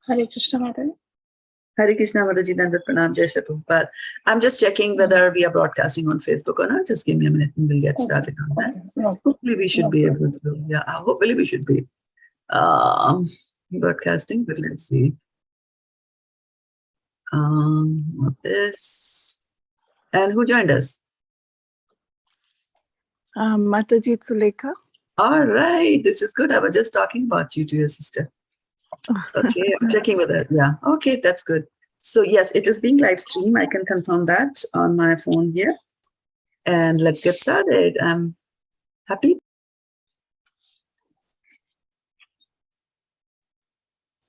Hare Krishna, Mataji. Hare Krishna, Mataji, Dandavat Pranam, Jai Shri Prabhupada. I'm just checking whether we are broadcasting on Facebook or not. Just give me a minute and we'll get started on that. Hopefully we should be able to. Yeah, hopefully we should be broadcasting, but let's see. This. And who joined us? Mataji Sulekha. All right, this is good. I was just talking about you to your sister. Okay, I'm checking with her. Yeah, okay, that's good. So yes, it is being live streamed. I can confirm that on my phone here. And let's get started. I'm happy.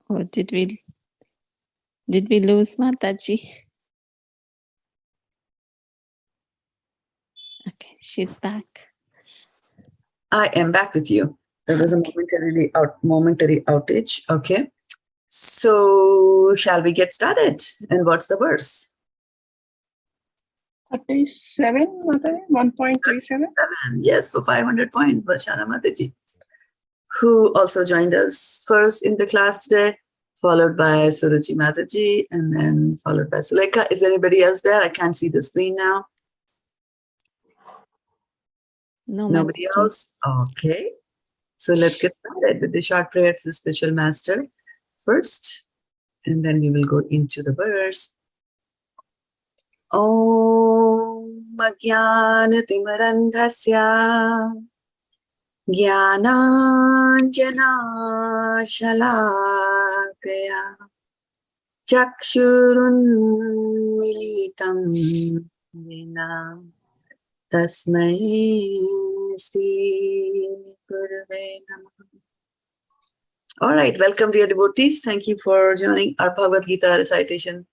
Oh, did we lose Mataji? Okay, she's back. I am back with you. There was a momentary outage. Okay. So shall we get started? And what's the verse? 37, Mataji, 1.37. Yes, for 500 points, Varshana Mataji, who also joined us first in the class today, followed by Suruchi Mataji, and then followed by Sulekha. Is anybody else there? I can't see the screen now. No, Nobody Mataji. else? Okay. So let's get started with the short prayer to the spiritual master first, and then we will go into the verse. Om Ajnana-timirandhasya Jnananjana-shalakaya Chakshurunmilitam Yena Tasmai Shri Gurave Namaha. All right, welcome dear devotees. Thank you for joining our Bhagavad-gita recitation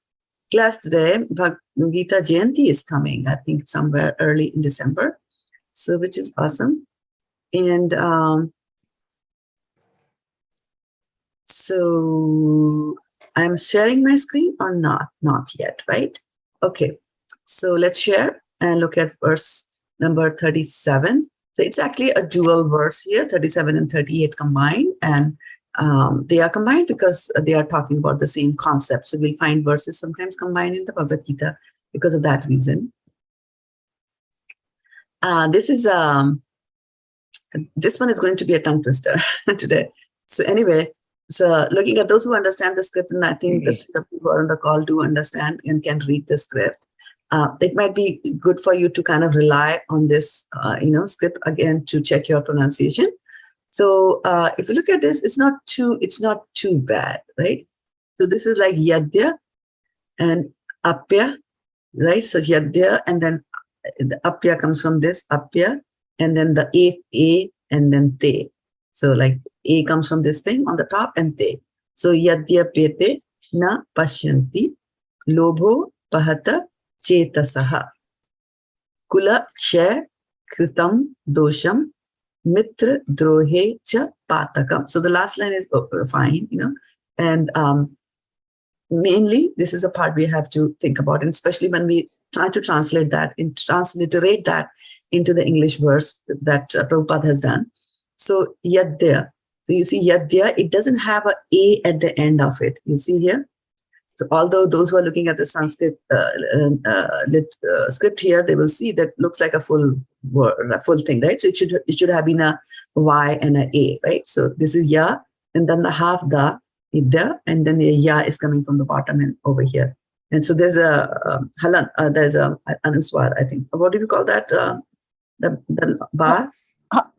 class today. Bhagavad-gita Jayanti is coming, I think somewhere early in December, so which is awesome. And so I'm sharing my screen or not? Not yet, right? Okay, so let's share and look at verse number 37. So it's actually a dual verse here, 37 and 38 combined, and they are combined because they are talking about the same concept. So we'll find verses sometimes combined in the Bhagavad-gita because of that reason. This one is going to be a tongue twister today. So anyway, so looking at those who understand the script, and I think the people who are on the call do understand and can read the script, it might be good for you to kind of rely on this, script again to check your pronunciation. So if you look at this, it's not too bad, right? So this is like yadya and apya, right? So yadya, and then the apya comes from this apya, and then the a and then te. So like a comes from this thing on the top and te. So yadya pete na paśyanti lobhopahata-cetasaḥ kula-kṣaya-kṛtaṁ doṣaṁ mitra-drohe pātakam. So the last line is fine, and mainly this is a part we have to think about, and especially when we try to translate that and transliterate that into the English verse that Prabhupada has done. So yadya. So you see yadya, it doesn't have a at the end of it. You see here? So although those who are looking at the Sanskrit script here, they will see that looks like a full word, a full thing, right? So it should have been a Y and a A, right? So this is ya, and then the half da, idda, and then the ya is coming from the bottom and over here. And so there's a halan, there's a anuswar, I think. What do you call that? The bar?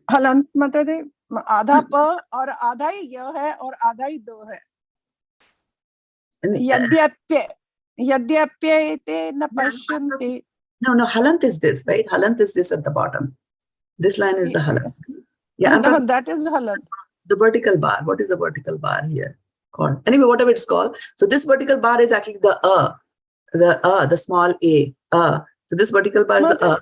Halant, Mataji, आधा प और आधा ही य है और आधा ही दो है. Yadyaप्येते न पश्यन्ति. No, halant is this, right? Halant is this at the bottom. This line is the halant. Yeah, that is halant. The vertical bar. What is the vertical bar here called? Anyway, whatever it's called. So this vertical bar is actually the small a. So this vertical bar is the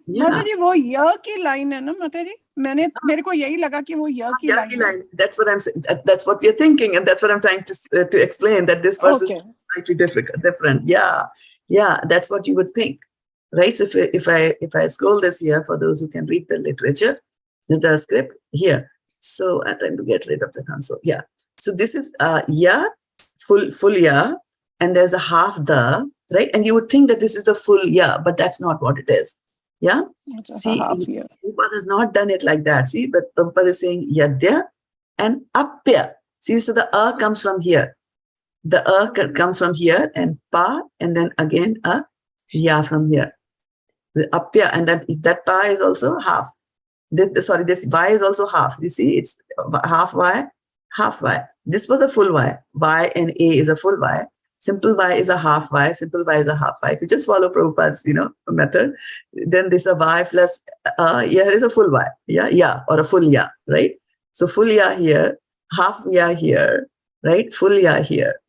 Yeah. Mataji, वो य की line है ना Mataji? मेरे को यही लगा कि वो य की line. That's what I'm saying. That's what we're thinking, and that's what I'm trying to explain. That this verse is slightly different. Yeah, that's what you would think, right? So if I scroll this here for those who can read the literature, the script here. So I'm trying to get rid of the console. Yeah. So this is ya. full ya, and there's a half the, right? And you would think that this is the full ya, but that's not what it is. Yeah? See, Prabhupada has not done it like that. See, but Prabhupada is saying yadya and apya. See, so the comes from here. The comes from here, and pa, and then again a ya from here. The apya, and that pa is also half. This y is also half. You see, it's half y, half y. This was a full y. Y and a is a full y. Simple y is a half y. Simple y is a half y. If you just follow Prabhupada's, method, then this a y plus here is a full y. Yeah, or a full ya, right? So full ya here, half ya here, right? Full ya here,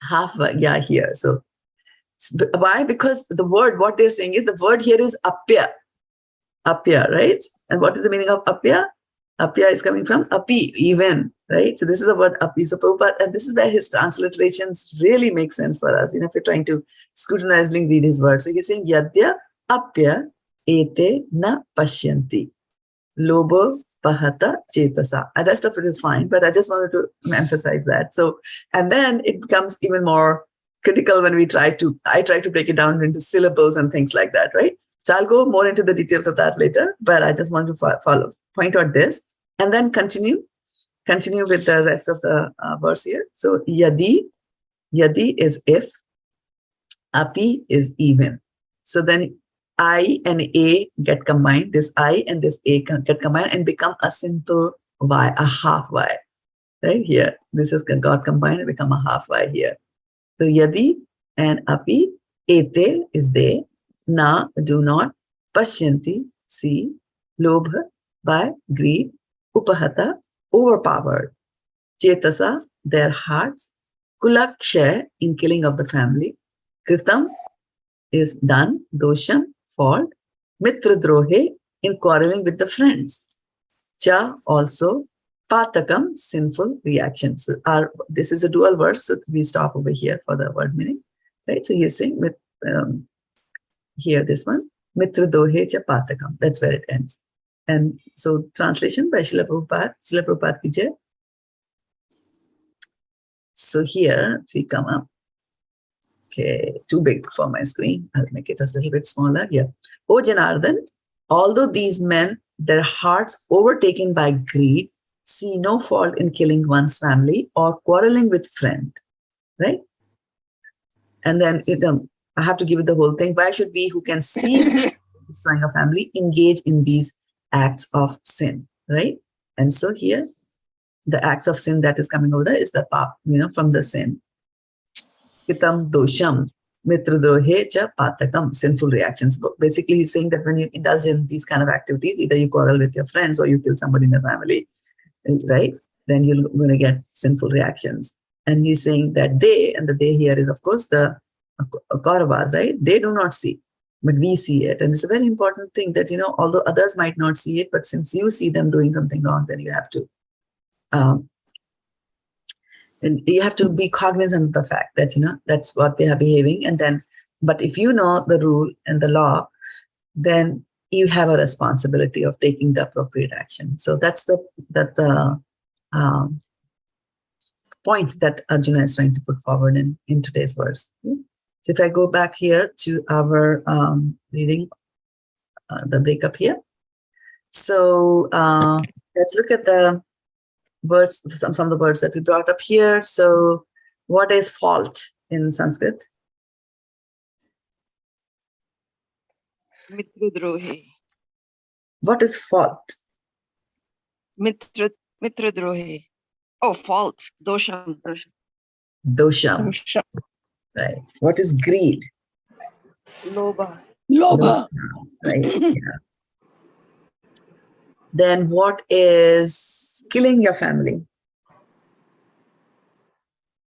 half ya here. So why? Because the word, what they're saying is the word here is apya. Apya, right? And what is the meaning of apya? Apya is coming from api, even, right? So this is the word api. So Prabhupada, and this is where his transliterations really make sense for us. If you're trying to scrutinizingly read his words. So he's saying yadya apya ete na paśyanti lobhopahata-cetasaḥ. And the rest of it is fine, but I just wanted to emphasize that. So, and then it becomes even more critical when I try to break it down into syllables and things like that, right? So I'll go more into the details of that later, but I just want to point out this, and then continue with the rest of the verse here. So yady is if, api is even. So then I and a get combined. This I and this a get combined and become a simple y, a half y, right here. This has got combined and become a half y here. So yady and api, ete is they, na, do not, paśyanti, see, lobha, by greed, upahata, overpowered, cetasaḥ, their hearts, kula-kṣaya, in killing of the family, kṛtaṁ is done, doṣaṁ, fault, mitra-drohe, in quarreling with the friends, cha, also, pātakam, sinful reactions. This is a dual verse, so we stop over here for the word meaning, right? So he is saying with here this one, mitra-drohe cha pātakam, that's where it ends. And so translation by Srila Prabhupada ki jai. So here, if we come up, okay, too big for my screen. I'll make it a little bit smaller here. O Janardhan, although these men, their hearts overtaken by greed, see no fault in killing one's family or quarreling with friend, right? And then I have to give it the whole thing. Why should we who can see destroying a family engage in these acts of sin, right? And so here, the acts of sin that is coming over there is the pap, from the sin. Kṛtaṁ doṣaṁ, mitra-drohe cha pātakam, sinful reactions. But basically, he's saying that when you indulge in these kind of activities, either you quarrel with your friends or you kill somebody in the family, right? Then you're going to get sinful reactions. And he's saying that they, and the they here is, of course, the Kauravas, right? They do not see, but we see it. And it's a very important thing that, although others might not see it, but since you see them doing something wrong, then you have to, and you have to be cognizant of the fact that, that's what they are behaving. And then, but if you know the rule and the law, then you have a responsibility of taking the appropriate action. So that's the points that Arjuna is trying to put forward in today's verse. So if I go back here to our reading, the breakup here. So let's look at the words, some of the words that we brought up here. So what is fault in Sanskrit? Mitra-drohe. What is fault? Mitra-drohe. Oh, fault. Doṣaṁ. Doṣaṁ. Right. What is greed? Lobha. Right. Yeah. Then what is killing your family?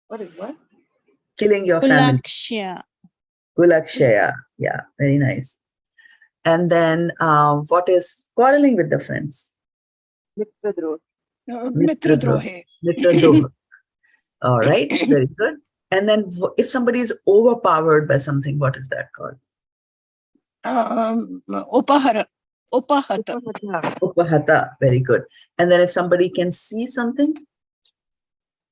What is what? Killing your family. Kula-kṣaya. Kula-kṣaya. Yeah, very nice. And then what is quarreling with the friends? Mitra-drohe. Mitra-drohe. Mitra-drohe. All right, very good. And then if somebody is overpowered by something, what is that called? Upahata. Upahata. Very good. And then if somebody can see something?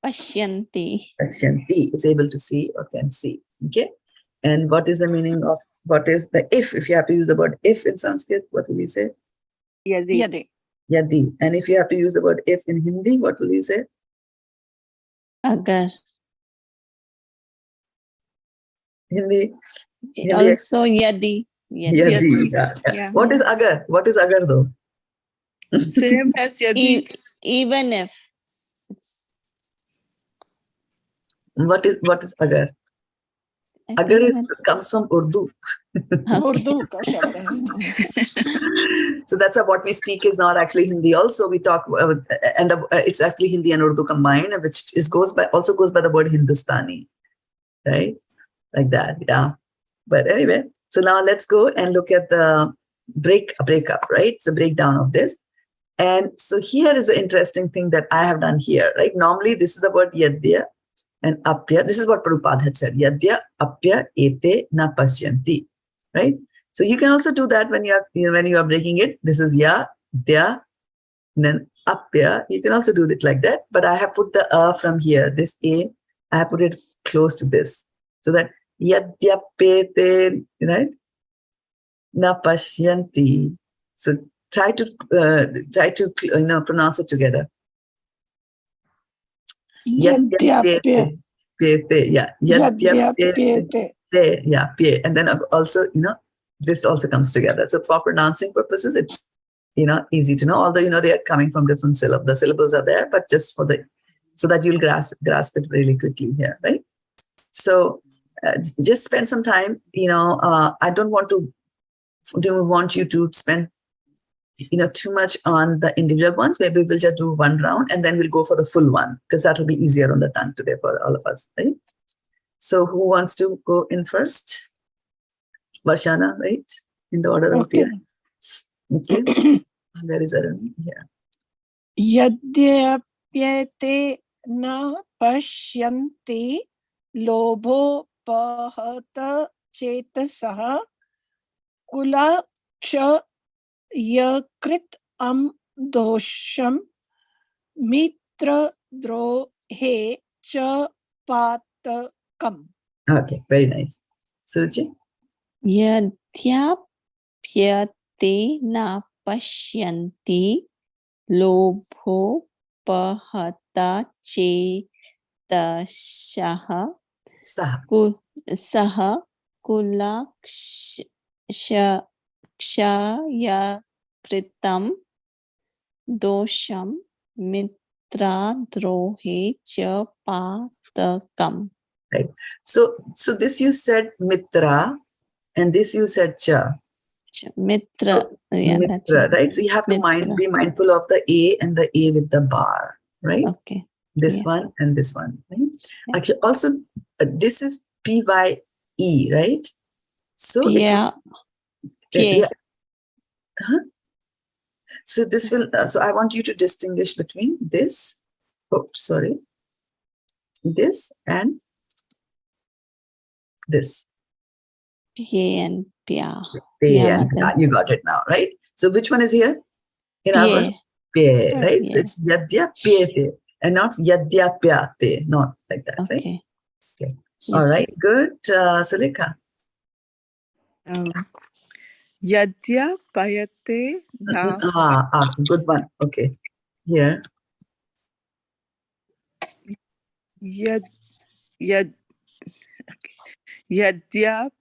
paśyanti. Paśyanti is able to see or can see. Okay. And what is the meaning of what is the if? If you have to use the word if in Sanskrit, what will you say? Yady. Yady. Yady. And if you have to use the word if in Hindi, what will you say? Agar. Hindi. Also yady. Yady. Yeah. What is agar? What is agar though? Same as yady. Even if. What is agar? Agar comes from Urdu. Urdu ka shabd hai. So that's why what we speak is not actually Hindi. Also, we talk, and it's actually Hindi and Urdu combined, which goes by the word Hindustani, right? Like that, yeah. But anyway, so now let's go and look at the breakup, right? It's a breakdown of this. And so here is the interesting thing that I have done here, right? Normally, this is the word yadya and apya. This is what Prabhupada had said. Yadya, apya, ete, na paśyanti, right? So you can also do that when you are breaking it. This is ya, dya, then apya. You can also do it like that. But I have put the from here. This a, I have put it close to this, so that yadyapete, right? Na paśyanti. So try to pronounce it together. Yadyapyate. Yeah. Yadyapyate. Yeah. And then also, this also comes together. So for pronouncing purposes, it's, easy to know. Although, they are coming from different syllables. The syllables are there, but just so that you'll grasp it really quickly here, right? So just spend some time. I don't want you to spend too much on the individual ones. Maybe we'll just do one round and then we'll go for the full one, because that'll be easier on the tongue today for all of us, right? So who wants to go in first? Varshana, right? In the order of appearance. Okay. Where is Arun? Yeah. Yadyapyate na paśyanti lobhopahata-cetasaḥ kula-kṣaya-kṛtaṁ doṣaṁ mitra-drohe ca pātakam. Okay, very nice. Suruchi? Yadyapyate na paśyanti lobhopahata-cetasaḥ saha kula-kṣaya-kṛtaṁ doṣaṁ mitra-drohe ca pātakam. Right. So this you said mitra, and this you said cha. Mitra, Mitra, right? So you have to be mindful of the A and the A with the bar, right? Okay. This one and this one, right? Yeah. Actually, also, this is PYE, right? So So this will. So I want you to distinguish between this. This and this. And pya. You got it now, right? So which one is here? In our pye, right? So it's yadya pyate and not yadya pyate, not like that, right? Okay. All right, good. Sulekha. Yadya payate na. Good one. Okay. Here. Yadya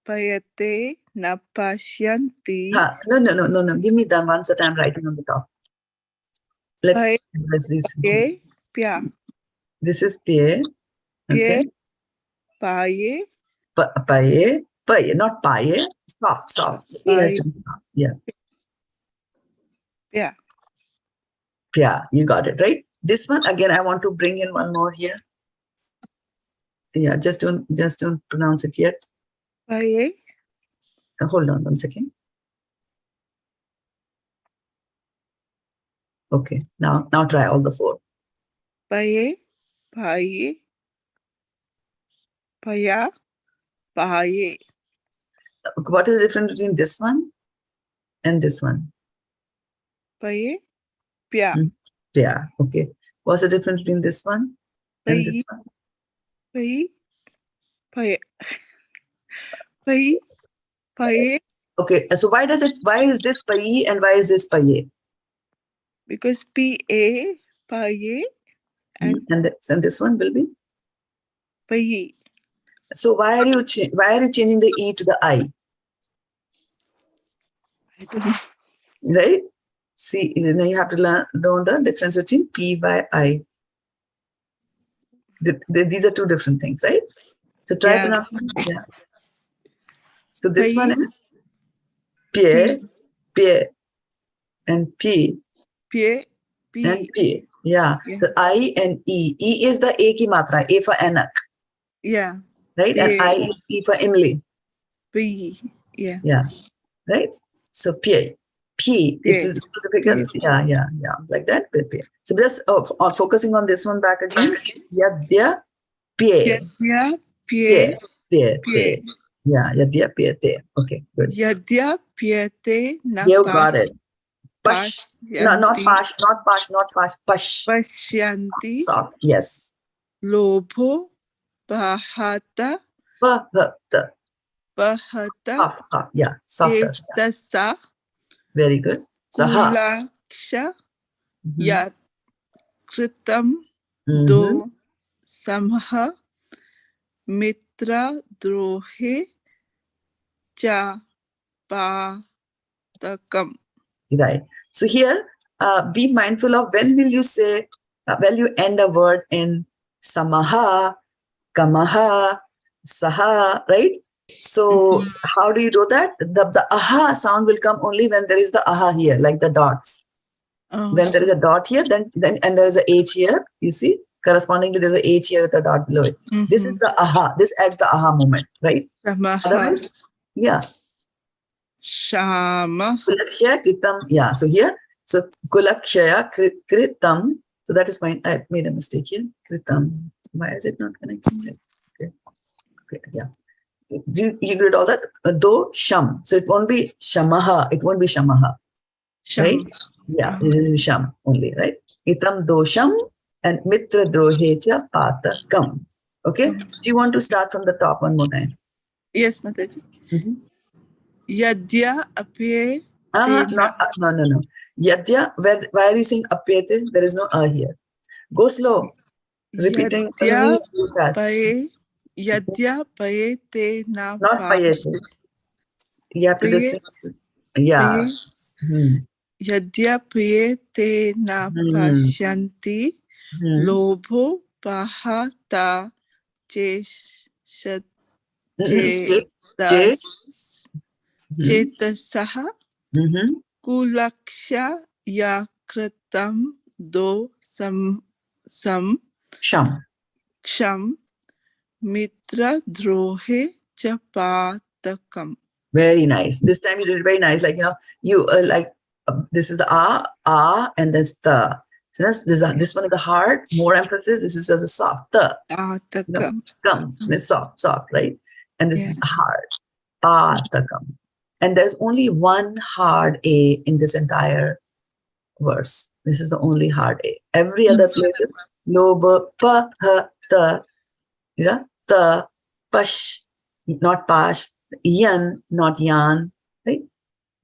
payate na paśyanti. No. Give me that ones that I'm writing on the top. Let's this. Pya. This is pye. Okay. Paye. Paye, not paye. Soft. A has to be soft. Yeah. Yeah. Yeah, you got it, right? This one, again, I want to bring in one more here. Yeah, just don't pronounce it yet. Paye. Hold on 1 second. Okay, now try all the four. Paye, paye, paya, paye. What is the difference between this one and this one? Paye, pya. Yeah, okay. What's the difference between this one and this one? Paye. Paye. Paye. Paye. Okay, so why is this paye and why is this paye? Because P-A, paye, and And this one will be? paye. So why are you changing the E to the I? I don't know. Right? See, then you have to know the difference between P by I. These are two different things, right? So try pronouncing. Yeah. So this Paye. one is Pie, Pie, and P, P, P. and P. Yeah. Yeah. So I and E. E is the A ki matra, A for anak. Yeah. Right? And I is E for Emily. P. Yeah. Yeah. Right? So P. P. It's a little difficult. Yeah. Like that. P. So just focusing on this one back again. Yadya P. Yeah. P. P. P. Yeah. Yadya P. Okay. Good. Yadya Pyate na You got it. Pash. No, not pash. Pash. Paśyanti. Soft. Yes. Lobhopahata. Pahata. Pahata. Soft. Yeah. Softer. Cetasaḥ. Very good. Saha. kula-kṣaya-kṛtaṁ. doṣaṁ. mitra-drohe. pātakam. Right. So here, be mindful of when will you say, when you end a word in samaha, kamaha, saha, right? So how do you do that? The aha sound will come only when there is the aha here, like the dots. When there is a dot here, then and there is a H here, you see? Correspondingly, there's a H here with a dot below it. This is the aha. This adds the aha moment, right? Samaha. Yeah. Shama. Kula-kṣaya-kṛtaṁ. Yeah. So here, so kula-kṣaya-kṛtaṁ. So that is fine. I made a mistake here. Kṛtaṁ. Why is it not connecting? Okay. Yeah. You did all that. Doṣaṁ. So it won't be shamaha. It won't be shamaha. Right? Yeah. This is sham only, right? Itam doṣaṁ and mitra-drohe pātakam. Okay. Do you want to start from the top one more time? Yes, Mataji. Yadya apye. No. Yadya, why are you saying apyate? There is no a here. Go slow. Repeating. Yadya paye te na. Not payete. You have to distinguish. Yeah. Yadya paye te na paśyanti. lobhopahata-cetasaḥ. kula-kṣaya-kṛtaṁ. doṣaṁ. Kṣam. mitra-drohe pātakam. Very nice. This time you did it very nice. Like, you this is the and there's the. So this one is the hard, more emphasis. This is as a soft. Pātakam. It's soft, right? And this is hard. Pātakam. And there's only one hard A in this entire verse. This is the only hard A. Every other place is lobhopahata, ta, pash, not pash, yan, not yan, right?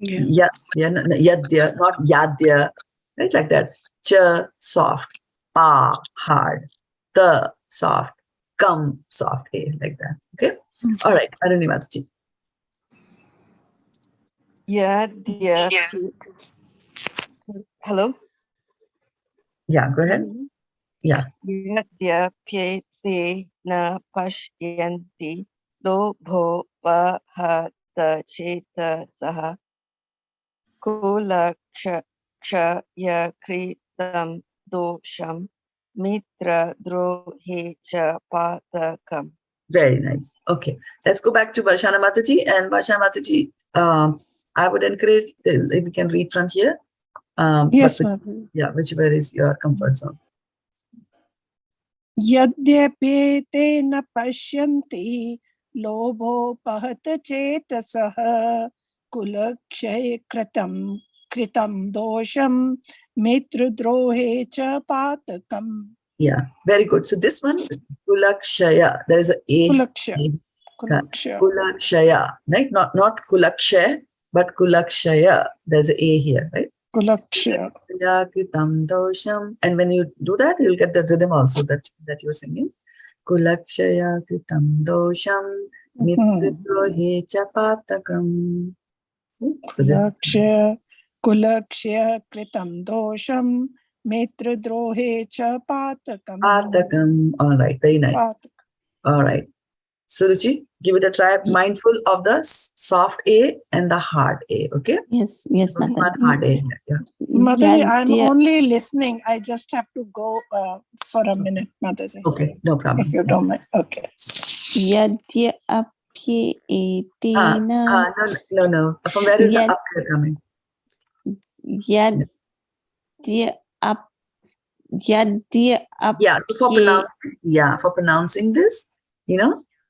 Yadya, not yadya, right? Like that. Cha, soft. Pa, hard. Ta, soft. Kam, soft. A, like that. Okay? All right. Aruni Mataji. Yadya. Hello? Yeah, go ahead. Yeah. Yadya pyate na paśyanti lobhopahata-cetasaḥ. kula-kṣaya-kṛtaṁ doṣaṁ. mitra-drohe pātakam. Very nice. Okay. Let's go back to Varshana Mataji. And Varshana Mataji, I would encourage if you can read from here. Yes, whichever is your comfort zone. Yadyapi te na paśyanti lobhopahata-cetasaḥ kula-kṣaya-kṛtaṁ कृतं दोषं mitra-drohe cha pātakam. Yeah, very good. So this one, kula-kṣaya, there is a A. Kula-kṣaya. Kula-kṣaya. Kula-kṣaya, right? Not kula-kṣaya, but kula-kṣaya. There's an A here, right? Kula-kṣaya. Kṛtaṁ doṣaṁ. And when you do that, you'll get the rhythm also that you're singing. Kula-kṣaya-kṛtaṁ doṣaṁ mitra-drohe cha pātakam. So this kula-kṣaya-kṛtaṁ doṣaṁ mitra-drohe cha pātakam. Pātakam. All right, very nice. Pātakam. All right. Suruchi, give it a try. Mindful of the soft A and the hard A, okay? Yes, Only one Mataji. hard A here. Yeah. Mataji, I'm Yadya, only listening. I just have to go for a minute, Mataji. Okay, no problem. If you don't mind. Okay. Yadya apyetena No. From where is the Yad- up here coming? Yadya Yeah, so for pronouncing this,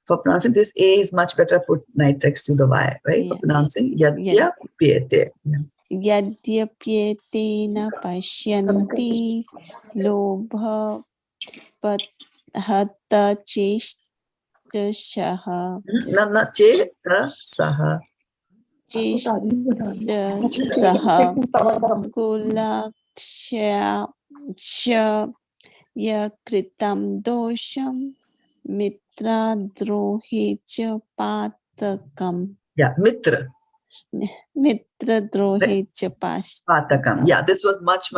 for pronouncing this A is much better put nitrix to the Y, right? For Yeah. pronouncing yadya pyete. Yeah. Yadyapyetena paśyanti lobhopahata-cetasaḥ Not cetasaḥ. cetasaḥ kula-kṣaya-kṛtaṁ doṣaṁ mitra-drohe cha pātakam. Yeah, Mitra-drohe cha Pātakam. Yeah, this was much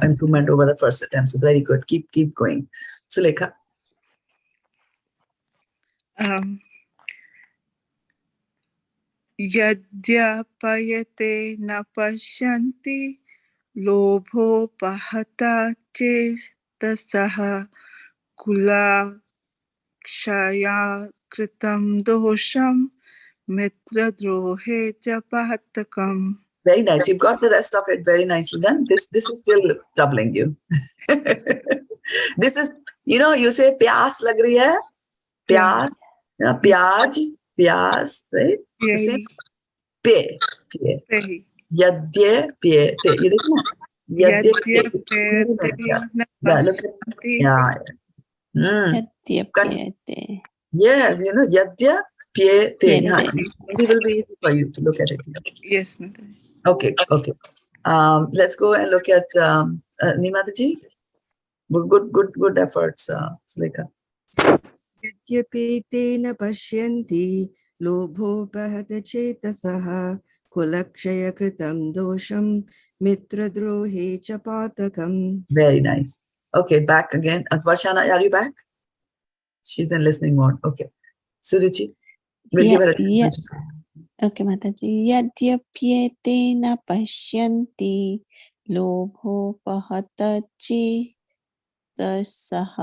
improvement over the first attempt. So very good. Keep going. Sulekha. Yadyapayate na paśyanti lobhopahata-cetasaḥ kula-kṣaya-kṛtaṁ doṣaṁ mitra-drohe cha pātakam. Very nice. You've got the rest of it very nicely done. This is still troubling you. This is, you say pyas lag rahi hai. Pyas, pyas, right? You say pe. Yadye pyete. You देखो ना? Yadye pyete. Yeah, look at yeah. Yadyapyete. Yes, yadya pyete. It will be easy for you to look at it. Yes, Mataji. Okay. Let's go and look at Nimataji. Good efforts, Sulekha. Yadyapetena paśyanti lobhopahata-cetasaḥ kula-kṣaya-kṛtaṁ doṣaṁ mitra-drohe cha pātakam. Very nice. Okay, back again. Varshana, are you back? She's in listening mode. Okay. Suruchi, we'll give her a chance. Okay, Mataji. Yadyapyetena paśyanti lobhopahata-cetasaḥ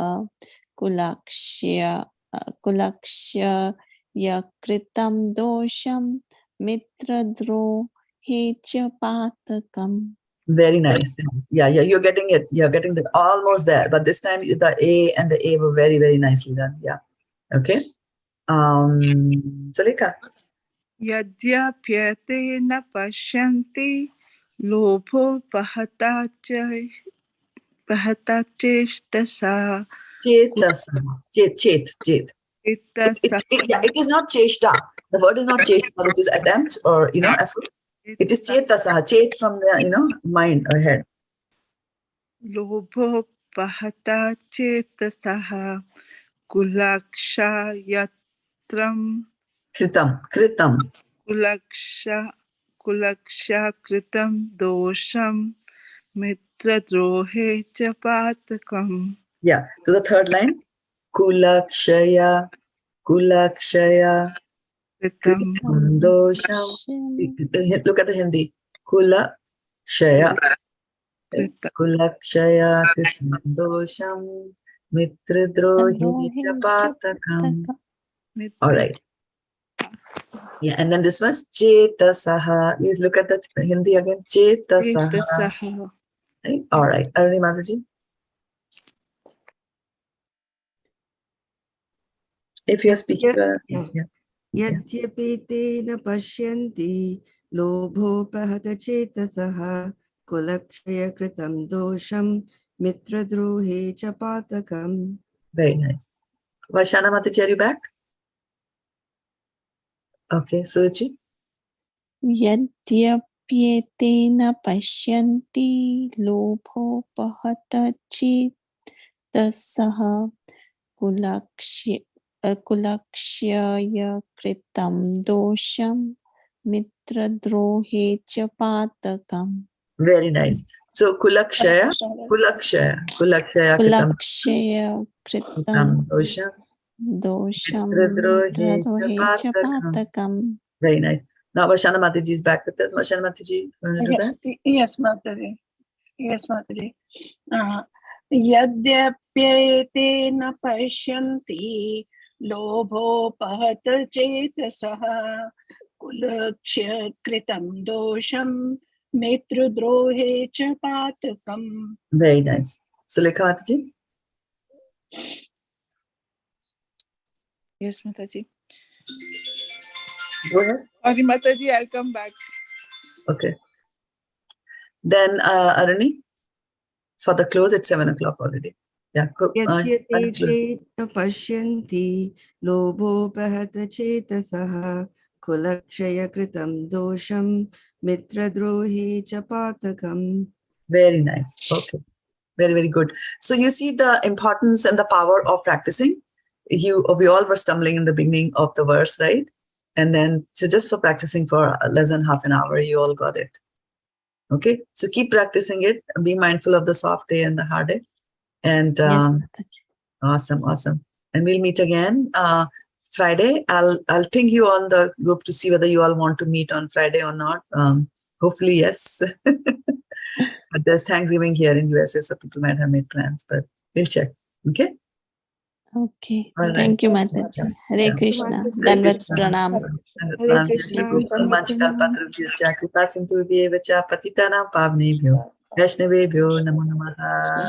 kula-kṣaya-kṛtaṁ doṣaṁ mitra-drohe cha pātakam. Very nice. Yeah, you're getting it. You're getting the almost there. But this time the A and the A were very, very nicely done. Yeah. Okay. Sulekha. Yadyapyetena paśyanti lobhopahata-cetasaḥ Cetasaḥ. Chet. It is not cheshta. The word is not cheshta, which is attempt or effort. It is cetasaḥ. Chet from the mind or head. lobhopahata-cetasaḥ kula-kṣaya-kṛtaṁ kula-kṣaya-kṛtaṁ doṣaṁ mitra-drohe cha pātakam. Yeah. So the third line, kula-kṣaya-kṛtaṁ doṣaṁ. Look at the Hindi. Kula-kṣaya-kṛtaṁ doṣaṁ mitra-drohe cha pātakam. All right. Yeah, and then this was cetasaḥ. Please look at that Hindi again. Cetasaḥ. Right? All right. Aruni Mataji. If you're speaking, yeah. Yadyapi te na paśyanti lobhopahata-cetasaḥ kula-kṣaya-kṛtaṁ doṣaṁ mitra-drohe cha pātakam. Very nice. Vaishana Mataji, are you back? Okay, Suruchi. Yadyapyetena paśyanti lobhopahata-cetasaḥ kula-kṣaya-kṛtaṁ doṣaṁ mitra-drohe cha pātakam. Very nice. So kula-kṣaya-kṛtaṁ Kula-kṣaya-kṛtaṁ doṣaṁ doṣaṁ mitra-drohe mitra-drohe cha pātakam. Very nice. Now Vaishana Mataji is back with us. Vaishana Mataji, you want to do that? Yes, Mataji. Yes, Mataji. Yadyapyete na paśyanti lobhopahata-cetasaḥ kula-kṣaya-kṛtaṁ doṣaṁ mitra-drohe cha pātakam. Very nice. Sulekha Mataji. Yes, Mataji. Go ahead. Sorry, Mataji, I'll come back. Okay. Then Aruni, for the close at 7 o'clock already. Yeah. Yadyapi te na paśyanti lobhopahata-cetasaḥ kula-kṣaya-kṛtaṁ doṣaṁ mitra-drohe cha pātakam. Very nice. Okay. Very, very good. So you see the importance and the power of practicing. We all were stumbling in the beginning of the verse, right? And then, so just for practicing for less than half an hour, you all got it. Okay. So keep practicing it. Be mindful of the soft day and the hard day. And Yes, awesome. And we'll meet again Friday. I'll ping you on the group to see whether you all want to meet on Friday or not. Hopefully, yes. But there's Thanksgiving here in USA, so people might have made plans, but we'll check. Okay? Okay. All right. Thank you, Mataji. Hare Krishna. Dandavat pranam. Hare Krishna. Patitanam pavnebhyo Vaishnavebhyo namo namaha.